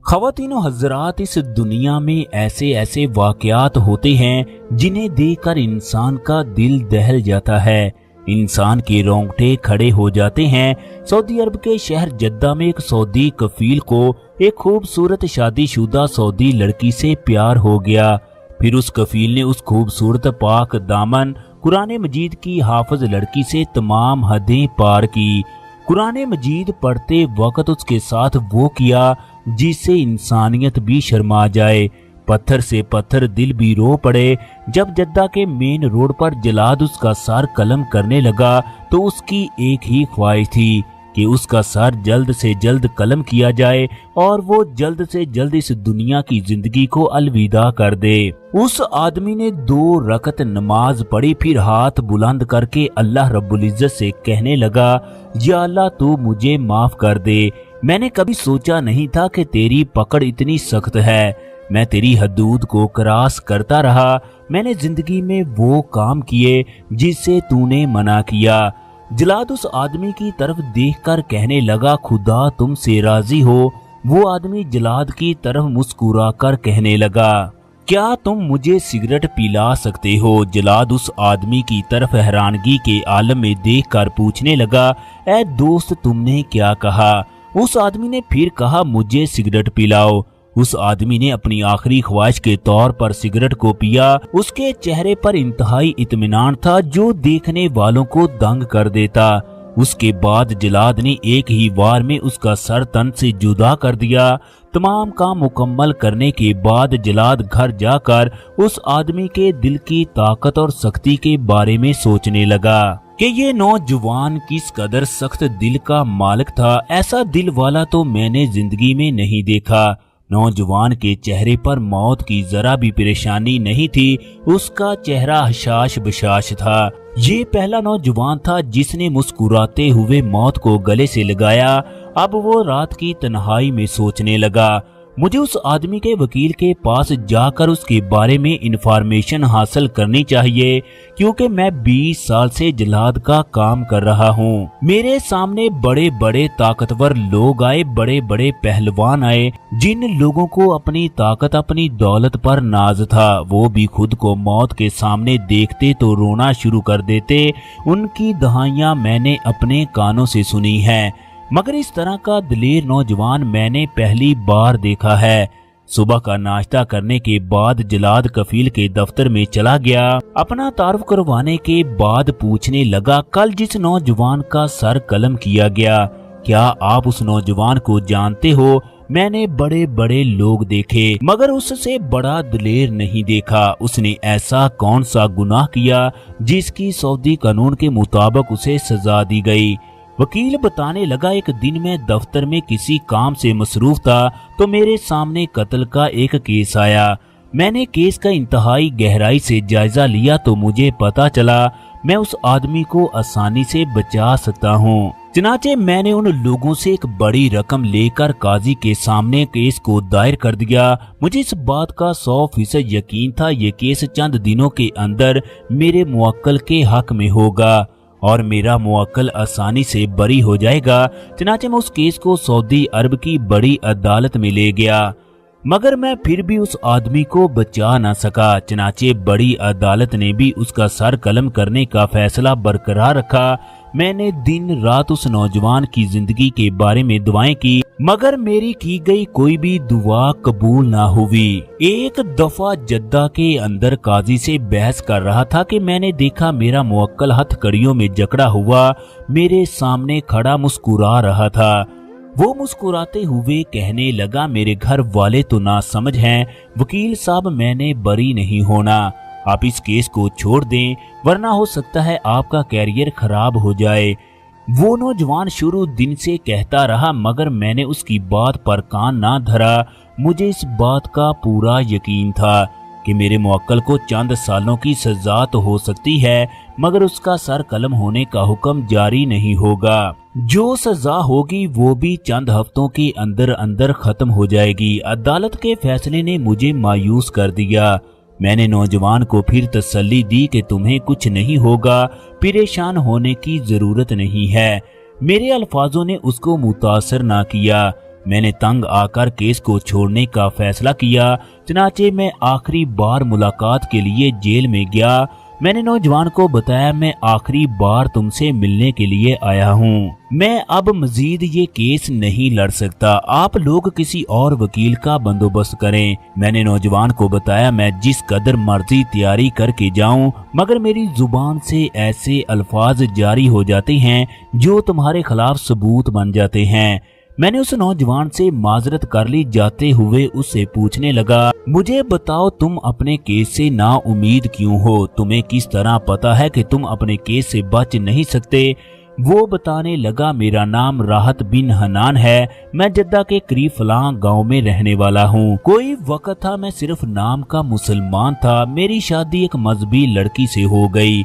ख़वातीन व हज़रात, इस दुनिया में ऐसे ऐसे वाक़यात होते हैं जिन्हें देखकर इंसान का दिल दहल जाता है, इंसान के रोंगटे खड़े हो जाते हैं। सऊदी अरब के शहर जद्दा में एक सऊदी कफील को एक खूबसूरत शादीशुदा सऊदी लड़की से प्यार हो गया। फिर उस कफील ने उस खूबसूरत पाक दामन कुरान मजीद की हाफिज लड़की से तमाम हदें पार की। कुरान मजीद पढ़ते वक्त उसके साथ वो किया जिससे इंसानियत भी शर्मा जाए, पत्थर से पत्थर दिल भी रो पड़े। जब जद्दा के मेन रोड पर जलाद उसका सर कलम करने लगा तो उसकी एक ही ख्वाहिश थी कि उसका सर जल्द से जल्द कलम किया जाए और वो जल्द से जल्द इस दुनिया की जिंदगी को अलविदा कर दे। उस आदमी ने 2 रकत नमाज पढ़ी, फिर हाथ बुलंद करके अल्लाह रब्बुल इज्जत से कहने लगा, या अल्लाह तू मुझे माफ कर दे। मैंने कभी सोचा नहीं था कि तेरी पकड़ इतनी सख्त है। मैं तेरी हदूद को क्रॉस करता रहा। मैंने जिंदगी में वो काम किए जिससे तूने मना किया। जलाद उस आदमी की तरफ देखकर कहने लगा, खुदा तुमसे राजी हो। वो आदमी जलाद की तरफ मुस्कुराकर कहने लगा, क्या तुम मुझे सिगरेट पिला सकते हो? जलाद उस आदमी की तरफ हैरानगी के आलम में देखकर पूछने लगा, ऐ दोस्त तुमने क्या कहा? उस आदमी ने फिर कहा, मुझे सिगरेट पिलाओ। उस आदमी ने अपनी आखिरी ख्वाहिश के तौर पर सिगरेट को पिया। उसके चेहरे पर इंतहाई इत्मीनान था जो देखने वालों को दंग कर देता। उसके बाद जलाद ने एक ही वार में उसका सर तन से जुदा कर दिया। तमाम काम मुकम्मल करने के बाद जलाद घर जाकर उस आदमी के दिल की ताकत और सख्ती के बारे में सोचने लगा कि ये नौजवान किस कदर सख्त दिल का मालिक था। ऐसा दिल वाला तो मैंने जिंदगी में नहीं देखा। नौजवान के चेहरे पर मौत की जरा भी परेशानी नहीं थी। उसका चेहरा हशाश बशाश था। ये पहला नौजवान था जिसने मुस्कुराते हुए मौत को गले से लगाया। अब वो रात की तन्हाई में सोचने लगा, मुझे उस आदमी के वकील के पास जाकर उसके बारे में इंफॉर्मेशन हासिल करनी चाहिए, क्योंकि मैं 20 साल से जलाद का काम कर रहा हूँ। मेरे सामने बड़े बड़े ताकतवर लोग आए, बड़े बड़े पहलवान आए, जिन लोगों को अपनी ताकत अपनी दौलत पर नाज था। वो भी खुद को मौत के सामने देखते तो रोना शुरू कर देते। उनकी दहाइयाँ मैंने अपने कानों से सुनी है, मगर इस तरह का दिलेर नौजवान मैंने पहली बार देखा है। सुबह का नाश्ता करने के बाद जलाद कफील के दफ्तर में चला गया। अपना तारुफ करवाने के बाद पूछने लगा, कल जिस नौजवान का सर कलम किया गया, क्या आप उस नौजवान को जानते हो? मैंने बड़े बड़े लोग देखे मगर उससे बड़ा दिलेर नहीं देखा। उसने ऐसा कौन सा गुनाह किया जिसकी सऊदी कानून के मुताबिक उसे सजा दी गई? वकील बताने लगा, एक दिन मैं दफ्तर में किसी काम से मसरूफ था तो मेरे सामने कत्ल का एक केस आया। मैंने केस का इंतहाई गहराई से जायजा लिया तो मुझे पता चला मैं उस आदमी को आसानी से बचा सकता हूँ। चनाचे मैंने उन लोगों से एक बड़ी रकम लेकर काजी के सामने केस को दायर कर दिया। मुझे इस बात का 100% यकीन था ये केस चंद दिनों के अंदर मेरे मुवक्किल के हक में होगा और मेरा मुवक्किल आसानी से बरी हो जाएगा। चनाचे मैं उस केस को सऊदी अरब की बड़ी अदालत में ले गया, मगर मैं फिर भी उस आदमी को बचा ना सका। चनाचे बड़ी अदालत ने भी उसका सर कलम करने का फैसला बरकरार रखा। मैंने दिन रात उस नौजवान की जिंदगी के बारे में दुआएं की, मगर मेरी की गई कोई भी दुआ कबूल ना हुई। एक दफा जद्दा के अंदर काजी से बहस कर रहा था कि मैंने देखा मेरा मुवक्किल हथकड़ियों में जकड़ा हुआ मेरे सामने खड़ा मुस्कुरा रहा था। वो मुस्कुराते हुए कहने लगा, मेरे घर वाले तो ना समझ हैं वकील साहब, मैंने बरी नहीं होना। आप इस केस को छोड़ दें वरना हो सकता है आपका कैरियर खराब हो जाए। वो नौजवान शुरू दिन से कहता रहा, मगर मैंने उसकी बात पर कान ना धरा। मुझे इस बात का पूरा यकीन था कि मेरे मुवक्किल को चंद सालों की सजा तो हो सकती है, मगर उसका सर कलम होने का हुक्म जारी नहीं होगा। जो सजा होगी वो भी चंद हफ्तों के अंदर अंदर खत्म हो जाएगी। अदालत के फैसले ने मुझे मायूस कर दिया। मैंने नौजवान को फिर तसल्ली दी कि तुम्हें कुछ नहीं होगा, परेशान होने की जरूरत नहीं है। मेरे अल्फाजों ने उसको मुतासर ना किया। میں نے تنگ آکر کیس کو چھوڑنے کا فیصلہ کیا۔ چنانچہ میں آخری بار ملاقات کے لیے جیل میں گیا۔ میں نے نوجوان کو بتایا میں آخری بار تم سے ملنے کے لیے آیا ہوں، میں اب مزید یہ کیس نہیں لڑ سکتا، آپ لوگ کسی اور وکیل کا بندوبست کریں۔ میں نے نوجوان کو بتایا میں جس قدر مرضی تیاری کر کے جاؤں مگر میری زبان سے ایسے الفاظ جاری ہو جاتے ہیں جو تمہارے خلاف ثبوت بن جاتے ہیں۔ میں نے اس نوجوان سے معذرت کر لی، جاتے ہوئے اس سے پوچھنے لگا مجھے بتاؤ تم اپنے کیس سے نا امید کیوں ہو، تمہیں کس طرح پتا ہے کہ تم اپنے کیس سے بچ نہیں سکتے؟ وہ بتانے لگا میرا نام راحت بن حنان ہے، میں جدہ کے قریب فلاں گاؤں میں رہنے والا ہوں۔ کوئی وقت تھا میں صرف نام کا مسلمان تھا، میری شادی ایک مذہبی لڑکی سے ہو گئی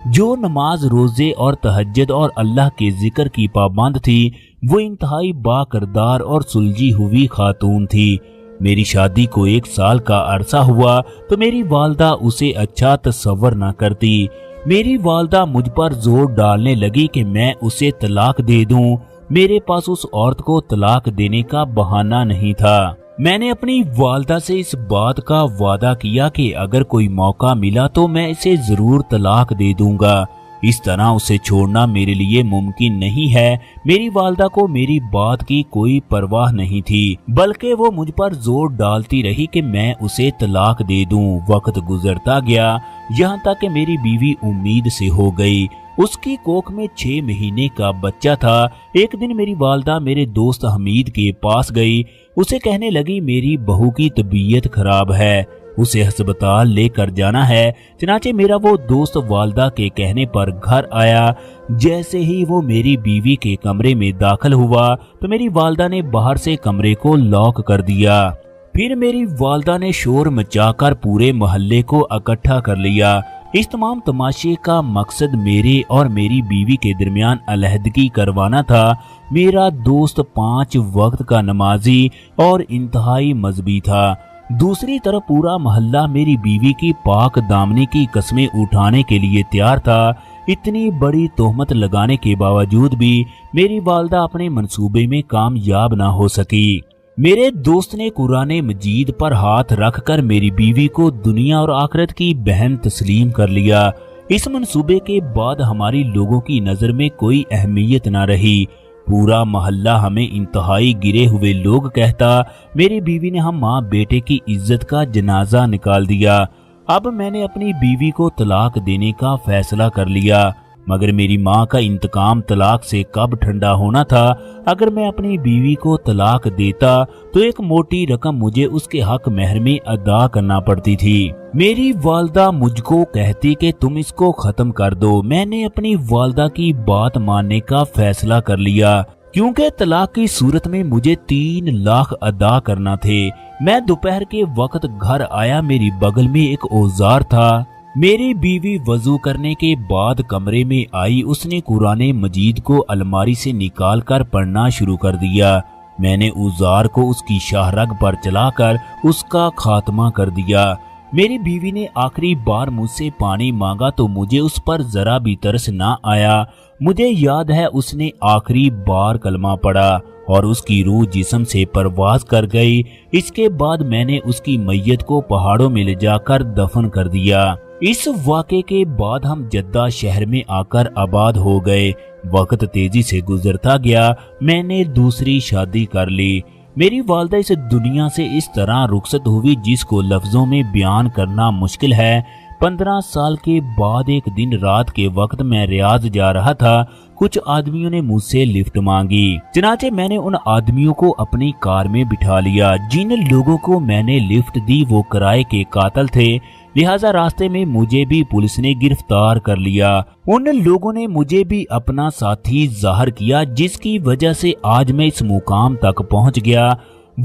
جو نماز روزے اور تہجد اور اللہ کے ذکر کی پابند تھی۔ وہ انتہائی با کردار اور سلجھی ہوئی خاتون تھی۔ میری شادی کو 1 سال کا عرصہ ہوا تو میری والدہ اسے اچھا تصور نہ کرتی۔ میری والدہ مجھ پر زور ڈالنے لگی کہ میں اسے طلاق دے دوں۔ میرے پاس اس عورت کو طلاق دینے کا بہانہ نہیں تھا۔ میں نے اپنی والدہ سے اس بات کا وعدہ کیا کہ اگر کوئی موقع ملا تو میں اسے ضرور طلاق دے دوں گا۔ اس طرح اسے چھوڑنا میرے لیے ممکن نہیں ہے۔ میری والدہ کو میری بات کی کوئی پرواہ نہیں تھی بلکہ وہ مجھ پر زور ڈالتی رہی کہ میں اسے طلاق دے دوں۔ وقت گزرتا گیا یہاں تک کہ میری بیوی امید سے ہو گئی۔ اس کی کوکھ میں 6 مہینے کا بچہ تھا۔ ایک دن میری والدہ میرے دوست حمید کے پاس گئی، اسے کہنے لگی میری بہو کی طبیعت خراب ہے، اسے ہسپتال لے کر جانا ہے۔ چنانچہ میرا وہ دوست والدہ کے کہنے پر گھر آیا۔ جیسے ہی وہ میری بیوی کے کمرے میں داخل ہوا تو میری والدہ نے باہر سے کمرے کو لاک کر دیا۔ پھر میری والدہ نے شور مچا کر پورے محلے کو اکٹھا کر لیا۔ اس تمام تماشے کا مقصد میرے اور میری بیوی کے درمیان علیحدگی کروانا تھا۔ میرا دوست 5 وقت کا نمازی اور انتہائی مذہبی تھا۔ دوسری طرف پورا محلہ میری بیوی کی پاک دامنی کی قسمیں اٹھانے کے لیے تیار تھا۔ اتنی بڑی تہمت لگانے کے باوجود بھی میری والدہ اپنے منصوبے میں کامیاب نہ ہو سکی۔ میرے دوست نے قرآن مجید پر ہاتھ رکھ کر میری بیوی کو دنیا اور آخرت کی بہن تسلیم کر لیا۔ اس منصوبے کے بعد ہماری لوگوں کی نظر میں کوئی اہمیت نہ رہی۔ پورا محلہ ہمیں انتہائی گرے ہوئے لوگ کہتا۔ میری بیوی نے ہم ماں بیٹے کی عزت کا جنازہ نکال دیا۔ اب میں نے اپنی بیوی کو طلاق دینے کا فیصلہ کر لیا، مگر میری ماں کا انتقام طلاق سے کب ٹھنڈا ہونا تھا۔ اگر میں اپنی بیوی کو طلاق دیتا تو ایک موٹی رقم مجھے اس کے حق مہر میں ادا کرنا پڑتی تھی۔ میری والدہ مجھ کو کہتی کہ تم اس کو ختم کر دو۔ میں نے اپنی والدہ کی بات ماننے کا فیصلہ کر لیا کیونکہ طلاق کی صورت میں مجھے 3 لاکھ ادا کرنا تھے۔ میں دوپہر کے وقت گھر آیا، میری بغل میں ایک اوزار تھا۔ میری بیوی وضو کرنے کے بعد کمرے میں آئی، اس نے قرآن مجید کو الماری سے نکال کر پڑھنا شروع کر دیا۔ میں نے اوزار کو اس کی شاہ رگ پر چلا کر اس کا خاتمہ کر دیا۔ میری بیوی نے آخری بار مجھ سے پانی مانگا تو مجھے اس پر ذرا بھی ترس نہ آیا۔ مجھے یاد ہے اس نے آخری بار کلمہ پڑھا اور اس کی روح جسم سے پرواز کر گئی۔ اس کے بعد میں نے اس کی میت کو پہاڑوں میں لے جا کر دفن کر دیا۔ اس واقعے کے بعد ہم جدہ شہر میں آ کر آباد ہو گئے۔ وقت تیزی سے گزرتا گیا، میں نے دوسری شادی کر لی۔ میری والدہ اس دنیا سے اس طرح رخصت ہوئی جس کو لفظوں میں بیان کرنا مشکل ہے۔ 15 سال کے بعد ایک دن رات کے وقت میں ریاض جا رہا تھا، کچھ آدمیوں نے مجھ سے لفٹ مانگی۔ چنانچہ میں نے ان آدمیوں کو اپنی کار میں بٹھا لیا۔ جن لوگوں کو میں نے لفٹ دی وہ کرائے کے قاتل تھے، لہذا راستے میں مجھے بھی پولیس نے گرفتار کر لیا۔ ان لوگوں نے مجھے بھی اپنا ساتھی ظاہر کیا جس کی وجہ سے آج میں اس مقام تک پہنچ گیا۔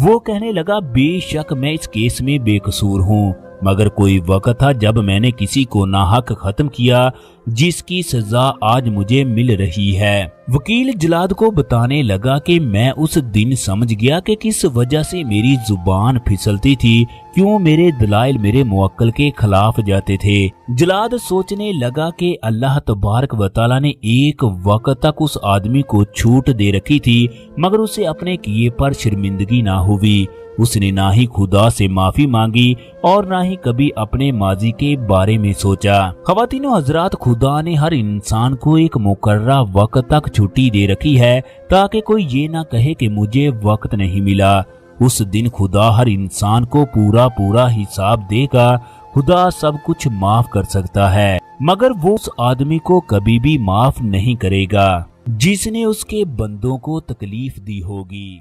وہ کہنے لگا بے شک میں اس کیس میں بے قصور ہوں، मगर कोई वक्त था जब मैंने किसी को नाहक खत्म किया, जिसकी सजा आज मुझे मिल रही है। वकील जलाद को बताने लगा कि मैं उस दिन समझ गया कि किस वजह से मेरी जुबान फिसलती थी, क्यों मेरे दलाइल मेरे मुवक्किल के खिलाफ जाते थे। जलाद सोचने लगा कि अल्लाह तबारक व तआला ने एक वक्त तक उस आदमी को छूट दे रखी थी, मगर उसे अपने किए पर शर्मिंदगी ना हुई। उसने ना ही खुदा से माफी मांगी और ना ही कभी अपने माजी के बारे में सोचा। ख़वातीनो हजरात, खुदा ने हर इंसान को एक मुकर्रर वक्त तक छुट्टी दे रखी है ताकि कोई ये ना कहे कि मुझे वक्त नहीं मिला। उस दिन खुदा हर इंसान को पूरा हिसाब देगा। खुदा सब कुछ माफ कर सकता है, मगर वो उस आदमी को कभी भी माफ नहीं करेगा जिसने उसके बंदों को तकलीफ दी होगी।